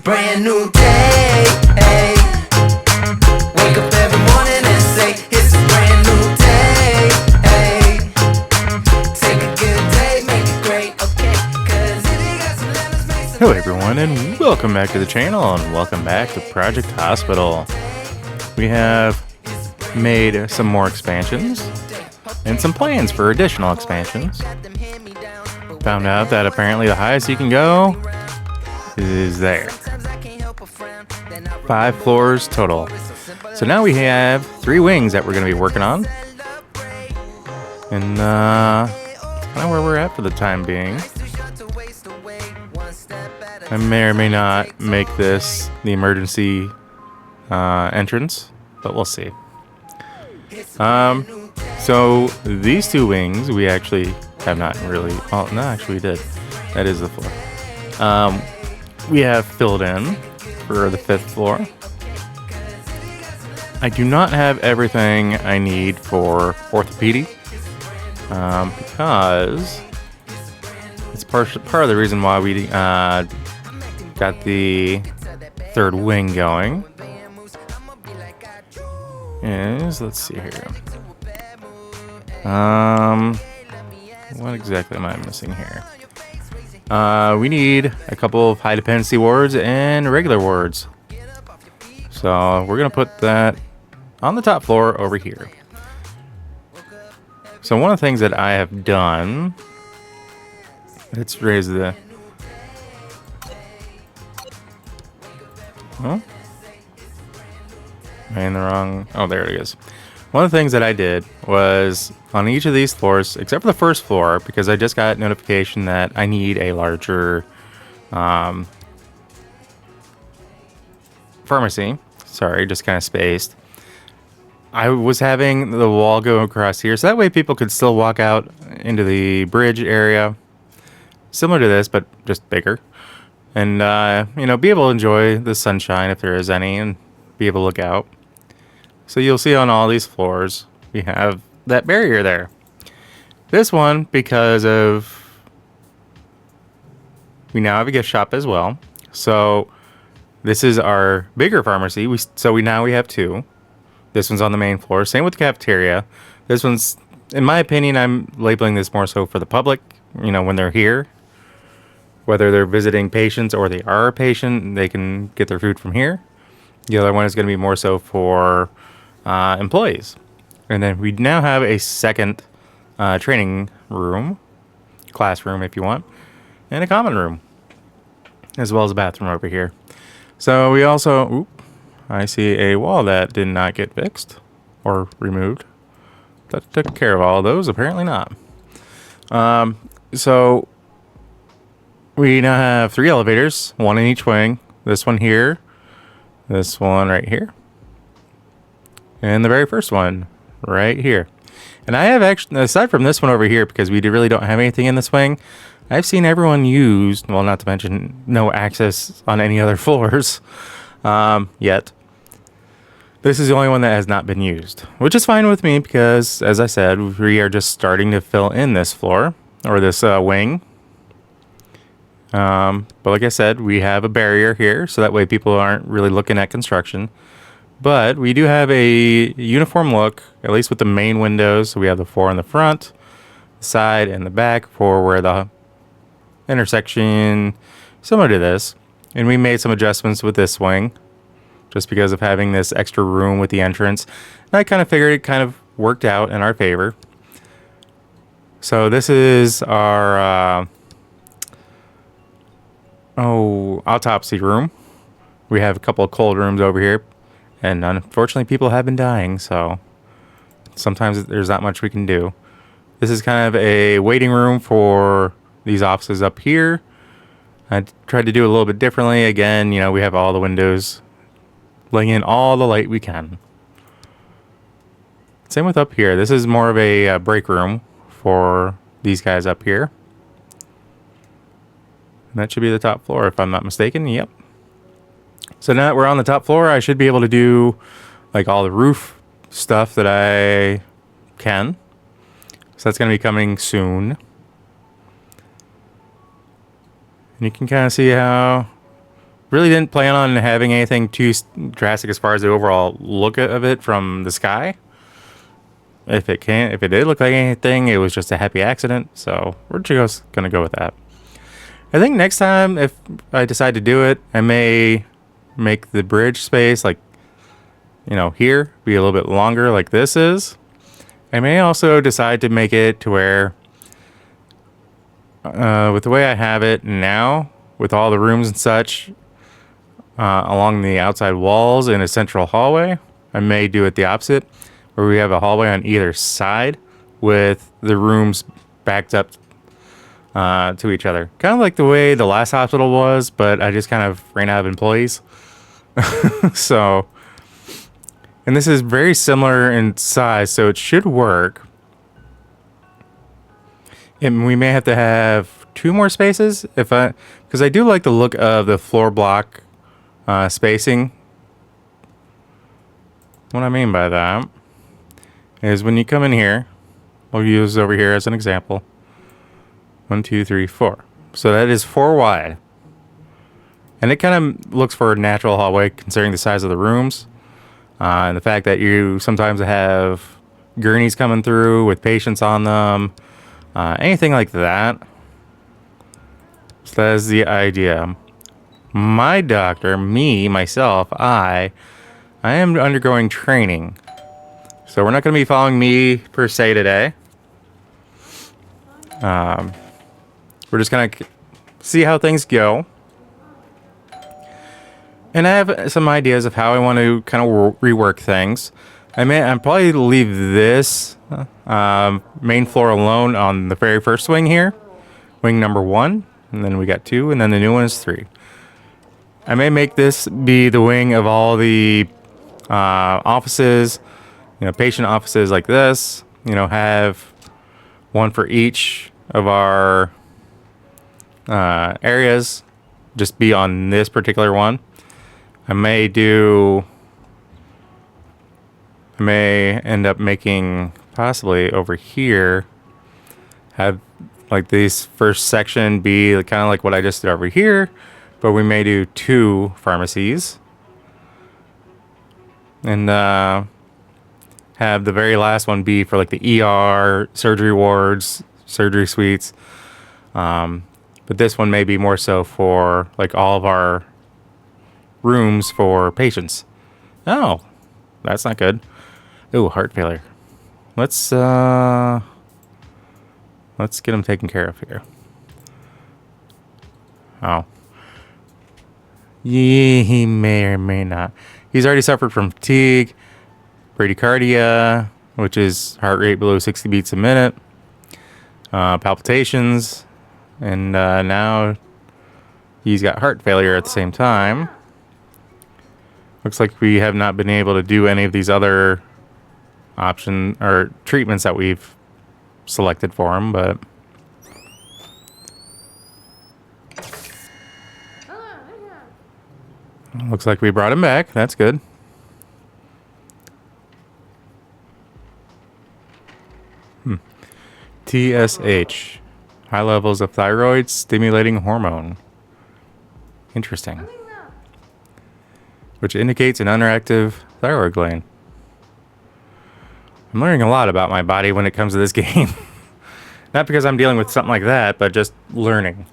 brand new day. Hey. Wake up every morning and say it's a brand new day. Hey. Take a good day, make it great, okay? 'Cause if you got some lemons, make some. Hello everyone and welcome back to the channel and welcome back to Project Hospital. We have made some more expansions and some plans for additional expansions. Found out that apparently the highest you can go is there. 5 floors total. So now we have 3 wings that we're going to be working on. And kind of where we're at for the time being. I may or may not make this the emergency entrance, but we'll see. So these 2 wings we actually have not really. Oh no, actually we did. That is the floor. We have filled in for the 5th floor. I do not have everything I need for orthopedic because it's part of the reason why we got the 3rd wing going. Is, let's see here. What exactly am I missing here? We need a couple of high dependency wards and regular wards. So we're gonna put that on the top floor over here. So one of the things that I have done, let's raise the. Oh, am I in the wrong? Oh, there it is. One of the things that I did was on each of these floors, except for the 1st floor, because I just got notification that I need a larger pharmacy. Sorry, just kind of spaced. I was having the wall go across here, so that way people could still walk out into the bridge area, similar to this, but just bigger, and be able to enjoy the sunshine if there is any, and be able to look out. So you'll see on all these floors, we have that barrier there. This one, because of, we now have a gift shop as well. So this is our bigger pharmacy. So we have 2. This one's on the main floor. Same with the cafeteria. This one's, in my opinion, I'm labeling this more so for the public, when they're here. Whether they're visiting patients or they are a patient, they can get their food from here. The other one is going to be more so for employees. And then we now have a 2nd training room, classroom if you want, and a common room, as well as a bathroom over here. So we also, I see a wall that did not get fixed or removed. That took care of all of those, apparently not. So we now have 3 elevators, 1 in each wing. This one here, this one right here, and the very first one right here. And I have actually, aside from this one over here, because we really don't have anything in this wing, I've seen everyone use, well, not to mention no access on any other floors yet. This is the only one that has not been used, which is fine with me because, as I said, we are just starting to fill in this floor, or this wing. But like I said, we have a barrier here, so that way people aren't really looking at construction. But we do have a uniform look, at least with the main windows. So we have the 4 in the front, side, and the back for where the intersection, similar to this. And we made some adjustments with this wing, just because of having this extra room with the entrance. And I kind of figured it kind of worked out in our favor. So this is our autopsy room. We have a couple of cold rooms over here, and unfortunately people have been dying, so sometimes there's not much we can do. This is kind of a waiting room for these offices up here. I tried to do it a little bit differently. Again, we have all the windows, letting in all the light we can. Same with up here. This is more of a break room for these guys up here. That should be the top floor, if I'm not mistaken. Yep. So now that we're on the top floor, I should be able to do like all the roof stuff that I can. So that's going to be coming soon. And you can kind of see how really didn't plan on having anything too drastic as far as the overall look of it from the sky. If it did look like anything, it was just a happy accident. So we're just gonna go with that. I think next time, if I decide to do it, I may make the bridge space like, here be a little bit longer like this is. I may also decide to make it to where, with the way I have it now, with all the rooms and such, along the outside walls in a central hallway, I may do it the opposite, where we have a hallway on either side with the rooms backed up to each other. Kind of like the way the last hospital was, but I just kind of ran out of employees. So, and this is very similar in size, so it should work. And we may have to have 2 more spaces because I do like the look of the floor block spacing. What I mean by that is when you come in here, we'll use over here as an example. 1, 2, 3, 4. So that is 4 wide. And it kind of looks for a natural hallway considering the size of the rooms. And the fact that you sometimes have gurneys coming through with patients on them. Anything like that. So that is the idea. My doctor, myself, I am undergoing training. So we're not going to be following me per se today. We're just going to see how things go. And I have some ideas of how I want to kind of rework things. I'm probably leave this main floor alone on the very first wing here. Wing number 1. And then we got 2. And then the new one is 3. I may make this be the wing of all the offices. Patient offices like this. Have one for each of our areas. Just be on this particular one. I may end up making possibly over here have like this first section be kind of like what I just did over here, but we may do 2 pharmacies and have the very last one be for like the ER, surgery wards, surgery suites. But this one may be more so for like all of our rooms for patients. Oh, that's not good. Oh, heart failure. Let's get him taken care of here. Oh. Yeah, he may or may not. He's already suffered from fatigue, bradycardia, which is heart rate below 60 beats a minute, palpitations, and now he's got heart failure at the same time. Looks like we have not been able to do any of these other option or treatments that we've selected for him, but looks like we brought him back. That's good. TSH, high levels of thyroid stimulating hormone. Interesting. Which indicates an underactive thyroid gland. I'm learning a lot about my body when it comes to this game. Not because I'm dealing with something like that, but just learning.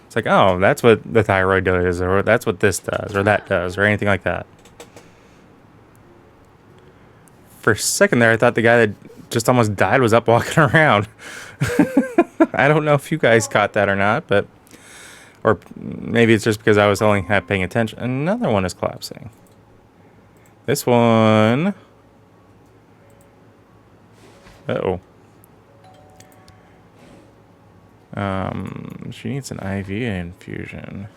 It's like, oh, that's what the thyroid does, or that's what this does, or that does, or anything like that. For a second there, I thought the guy that just almost died was up walking around. I don't know if you guys caught that or not, but... Or maybe it's just because I was only half paying attention. Another one is collapsing. This one... Uh-oh. She needs an IV infusion.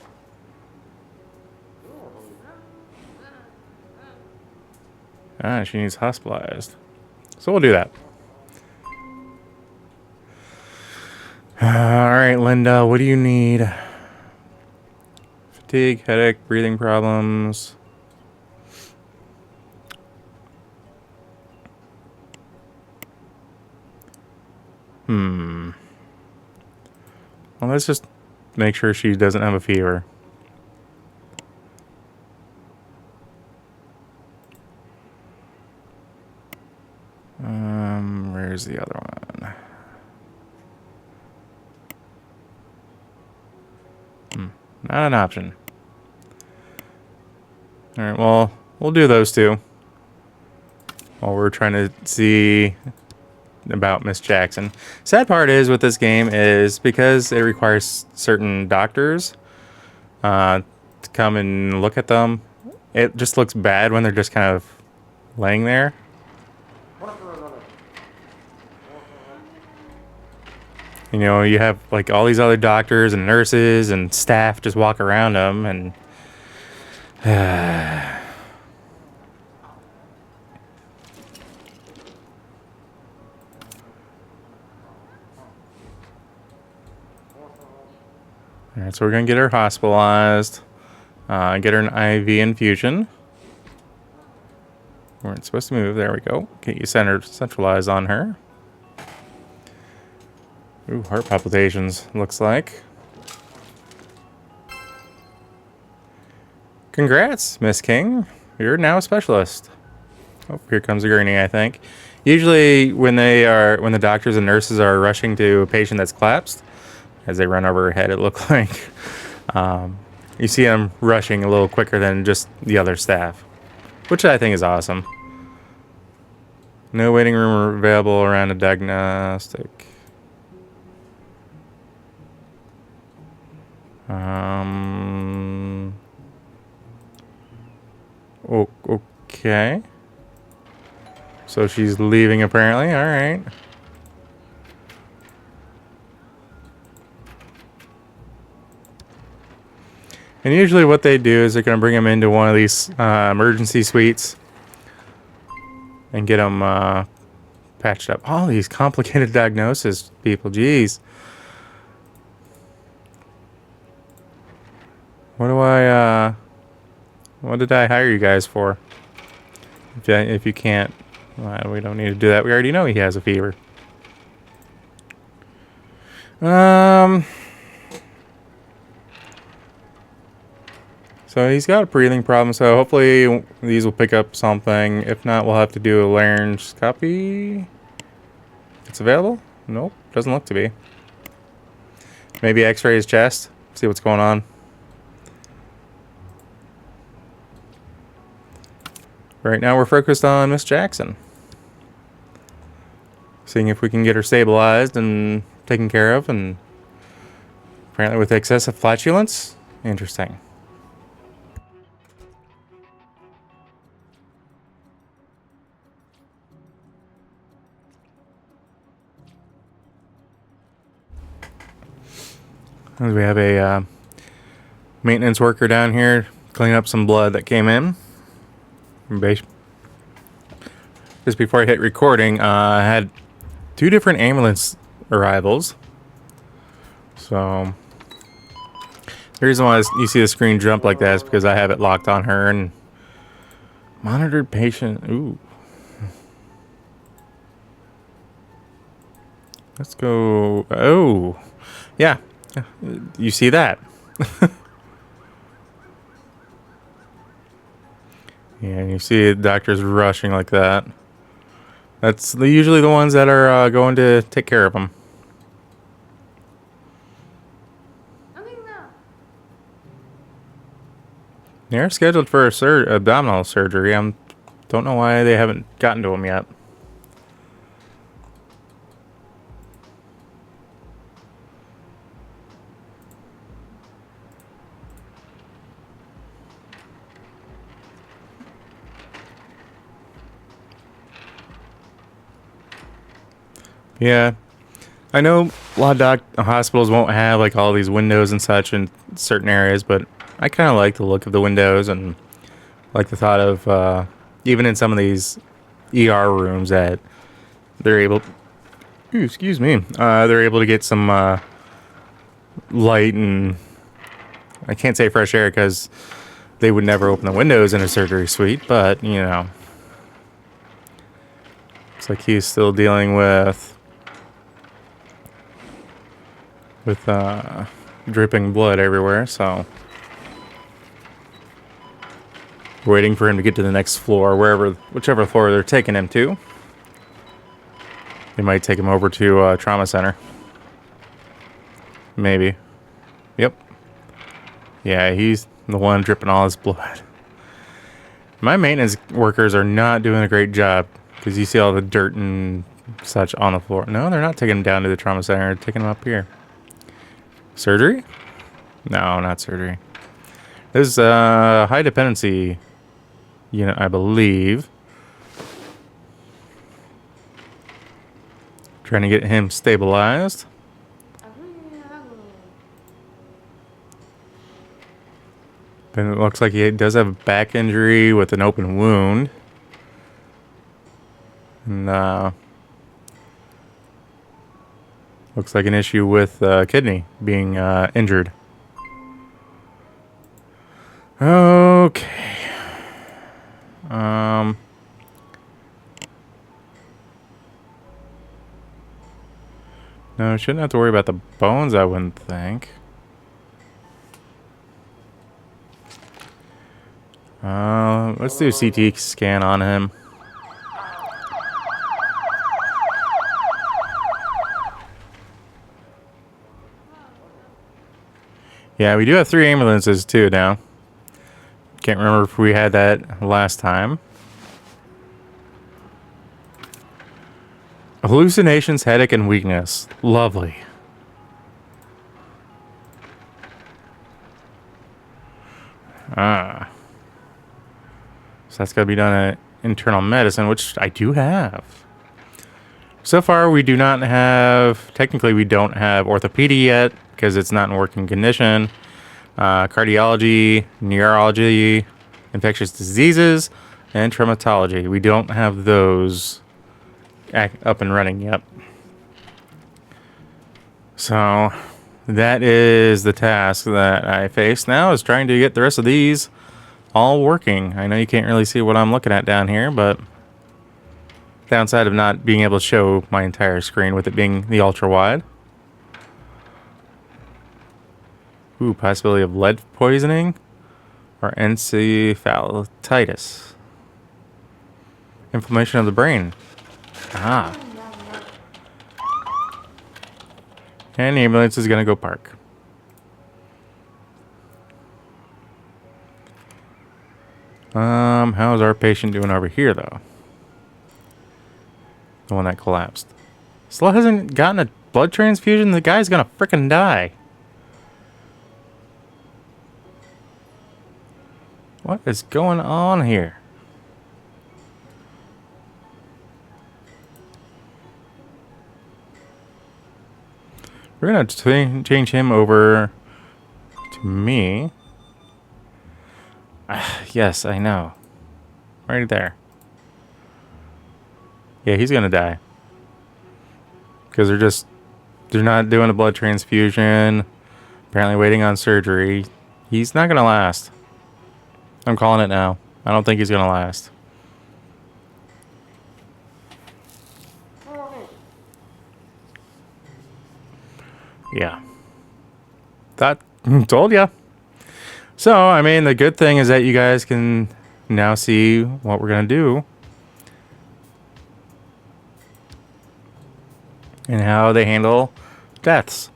She needs hospitalized. So we'll do that. Alright, Linda, what do you need? Fatigue, headache, breathing problems. Well, let's just make sure she doesn't have a fever. Not an option. Alright, well, we'll do those two. While we're trying to see about Miss Jackson. Sad part is with this game is because it requires certain doctors to come and look at them, it just looks bad when they're just kind of laying there. You know, you have like all these other doctors and nurses and staff just walk around them, and alright, so we're gonna get her hospitalized, get her an IV infusion. We weren't supposed to move. There we go. Get you centralized on her. Ooh, heart palpitations, looks like. Congrats, Miss King. You're now a specialist. Oh, here comes a gurney, I think. Usually when the doctors and nurses are rushing to a patient that's collapsed, as they run over her head, it looks like you see them rushing a little quicker than just the other staff, which I think is awesome. No waiting room available around a diagnostic. Okay. So she's leaving apparently. All right. And usually what they do is they're going to bring them into one of these emergency suites and get them patched up. All these complicated diagnosis, people. Jeez. What did I hire you guys for? If you can't, well, we don't need to do that. We already know he has a fever. So he's got a breathing problem, so hopefully these will pick up something. If not, we'll have to do a laryngoscopy. It's available? Nope, doesn't look to be. Maybe x-ray his chest, see what's going on. Right now we're focused on Miss Jackson. Seeing if we can get her stabilized and taken care of, and apparently with excessive flatulence. Interesting. We have a maintenance worker down here cleaning up some blood that came in. Just before I hit recording, I had 2 different ambulance arrivals. So the reason why you see the screen jump like that is because I have it locked on her and monitored patient. Ooh. Let's go. Oh, yeah. You see that? Yeah, you see doctors rushing like that. That's usually the ones that are going to take care of them. They're scheduled for a abdominal surgery. I don't know why they haven't gotten to them yet. Yeah, I know a lot of hospitals won't have like all these windows and such in certain areas, but I kind of like the look of the windows and like the thought of even in some of these ER rooms that they're able. Ooh, excuse me. They're able to get some light and I can't say fresh air because they would never open the windows in a surgery suite, but you know, looks like he's still dealing with dripping blood everywhere, so we're waiting for him to get to the next floor, whichever floor they're taking him to. They might take him over to trauma center. Maybe. Yep. Yeah, he's the one dripping all his blood. My maintenance workers are not doing a great job because you see all the dirt and such on the floor. No, they're not taking him down to the trauma center. They're taking him up here. Surgery? No, not surgery. This is high dependency unit, I believe. Trying to get him stabilized. But it looks like he does have a back injury with an open wound. And looks like an issue with kidney being injured. Okay. No, shouldn't have to worry about the bones, I wouldn't think. Let's do a CT scan on him. Yeah, we do have 3 ambulances too now. Can't remember if we had that last time. Hallucinations, headache, and weakness. Lovely. So that's got to be done at internal medicine, which I do have. So far, we do not have... Technically, we don't have orthopedic yet because it's not in working condition. Cardiology, neurology, infectious diseases, and traumatology. We don't have those up and running yet. So that is the task that I face now, is trying to get the rest of these all working. I know you can't really see what I'm looking at down here, but downside of not being able to show my entire screen with it being the ultra wide. Ooh, possibility of lead poisoning or encephalitis. Inflammation of the brain. Ah. And the ambulance is going to go park. How's our patient doing over here, though? The one that collapsed. Still hasn't gotten a blood transfusion? The guy's going to frickin' die. What is going on here? We're going to change him over to me. Yes, I know. Right there. Yeah, he's going to die. Because they're not doing a blood transfusion. Apparently waiting on surgery. He's not going to last. I'm calling it now. I don't think he's going to last. Yeah. That told ya. So, I mean, the good thing is that you guys can now see what we're going to do. And how they handle deaths.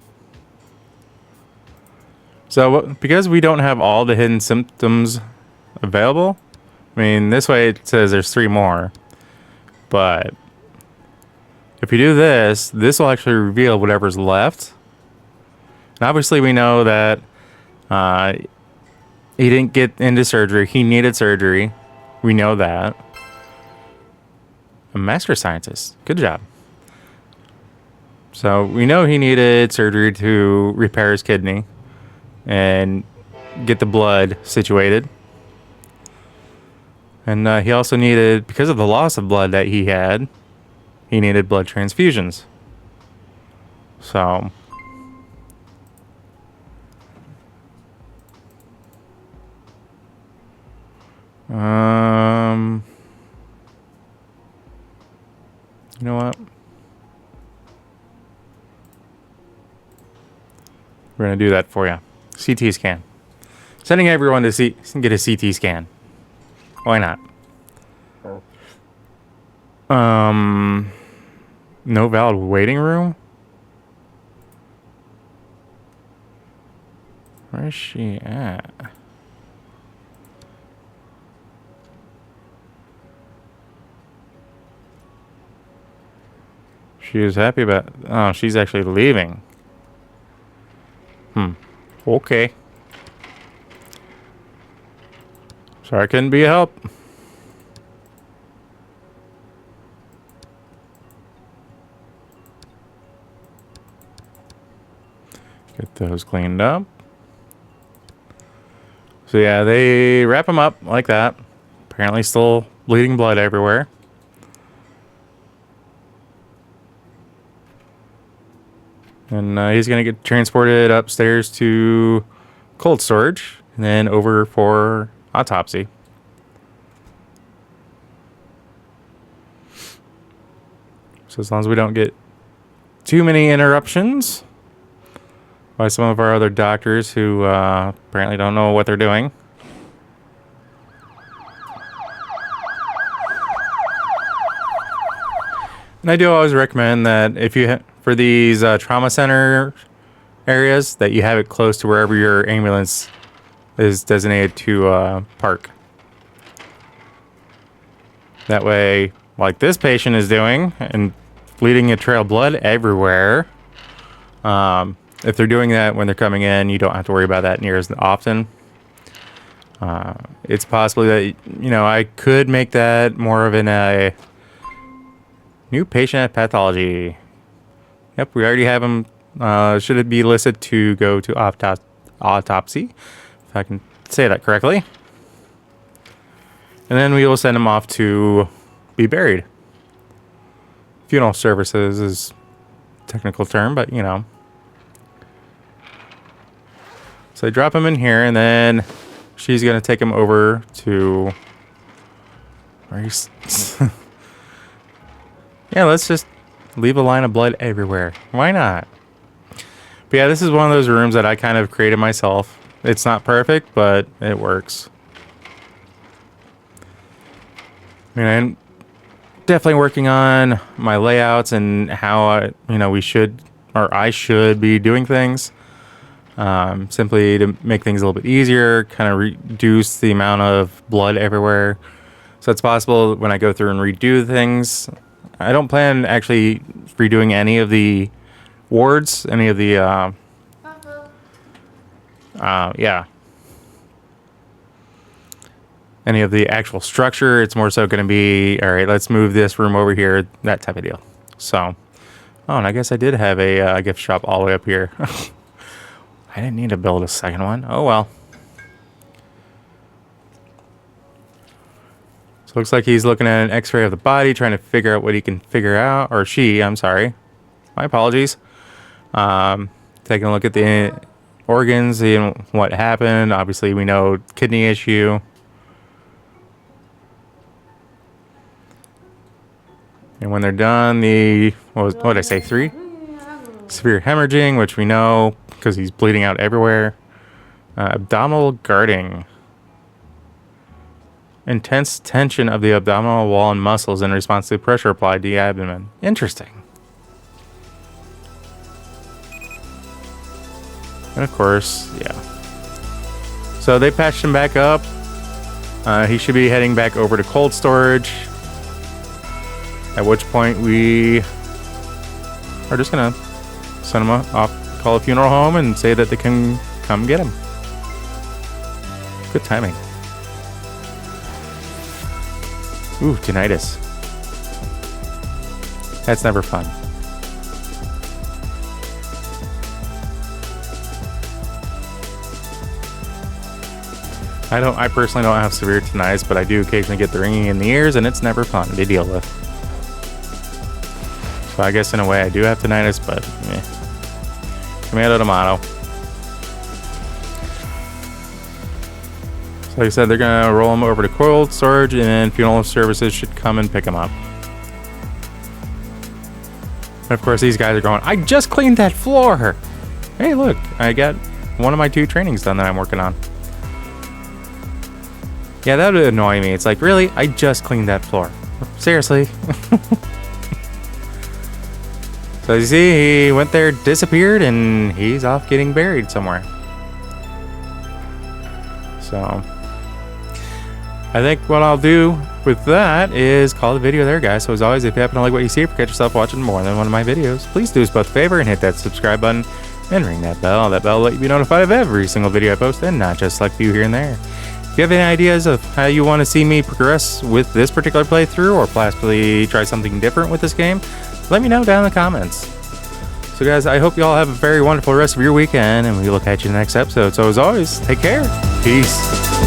So, because we don't have all the hidden symptoms available, I mean, this way it says there's 3 more. But if you do this, this will actually reveal whatever's left. And obviously, we know that he didn't get into surgery. He needed surgery. We know that. A master scientist. Good job. So we know he needed surgery to repair his kidney and get the blood situated. And he also needed, because of the loss of blood that he had, he needed blood transfusions. So you know what? We're going to do that for you. CT scan. Sending everyone to get a CT scan. Why not? No valid waiting room? Where's she at? She was happy about... Oh, she's actually leaving. Okay. Sorry I couldn't be a help. Get those cleaned up. So yeah, they wrap him up like that. Apparently still bleeding blood everywhere. And he's going to get transported upstairs to cold storage and then over for autopsy. So as long as we don't get too many interruptions by some of our other doctors who apparently don't know what they're doing. And I do always recommend that if you for these trauma center areas, that you have it close to wherever your ambulance is designated to park. That way, like this patient is doing, and bleeding a trail of blood everywhere. If they're doing that when they're coming in, you don't have to worry about that near as often. It's possible that, you know, I could make that more of a new patient pathology. Yep, we already have him. Should it be listed to go to autopsy, if I can say that correctly. And then we will send him off to be buried. Funeral services is a technical term, but you know. So I drop him in here, and then she's going to take him over to... Yeah, let's just leave a line of blood everywhere. Why not? But yeah, this is one of those rooms that I kind of created myself. It's not perfect, but it works. I mean, I'm definitely working on my layouts and how we should, or I should be doing things. Simply to make things a little bit easier, kind of reduce the amount of blood everywhere. So it's possible when I go through and redo things. I don't plan actually redoing any of the wards, any of the, any of the actual structure. It's more so going to be, all right, let's move this room over here, that type of deal. So, oh, and I guess I did have a gift shop all the way up here. I didn't need to build a second one. Oh, well. So looks like he's looking at an x-ray of the body, trying to figure out what he can figure out. Or she, I'm sorry. My apologies. Taking a look at the organs, seeing what happened. Obviously, we know kidney issue. And when they're done, what did I say, 3? Severe hemorrhaging, which we know because he's bleeding out everywhere. Abdominal guarding. Intense tension of the abdominal wall and muscles in response to pressure applied to the abdomen. Interesting. And of course, yeah. So they patched him back up. He should be heading back over to cold storage. At which point we are just gonna send him off, call a funeral home, and say that they can come get him. Good timing. Ooh, tinnitus. That's never fun. I personally don't have severe tinnitus, but I do occasionally get the ringing in the ears, and it's never fun to deal with. So I guess in a way I do have tinnitus, but tomato, tomato. So like I said, they're going to roll him over to cold storage, and funeral services should come and pick him up. And of course, these guys are going, I just cleaned that floor. Hey, look, I got one of my 2 trainings done that I'm working on. Yeah, that would annoy me. It's like, really? I just cleaned that floor. Seriously? So you see, he went there, disappeared, and he's off getting buried somewhere. So I think what I'll do with that is call the video there, guys. So as always, if you happen to like what you see, or catch yourself watching more than one of my videos, please do us both a favor and hit that subscribe button and ring that bell. That bell will let you be notified of every single video I post, and not just select few here and there. If you have any ideas of how you want to see me progress with this particular playthrough, or possibly try something different with this game, let me know down in the comments. So guys, I hope you all have a very wonderful rest of your weekend, and we will catch you in the next episode. So as always, take care. Peace.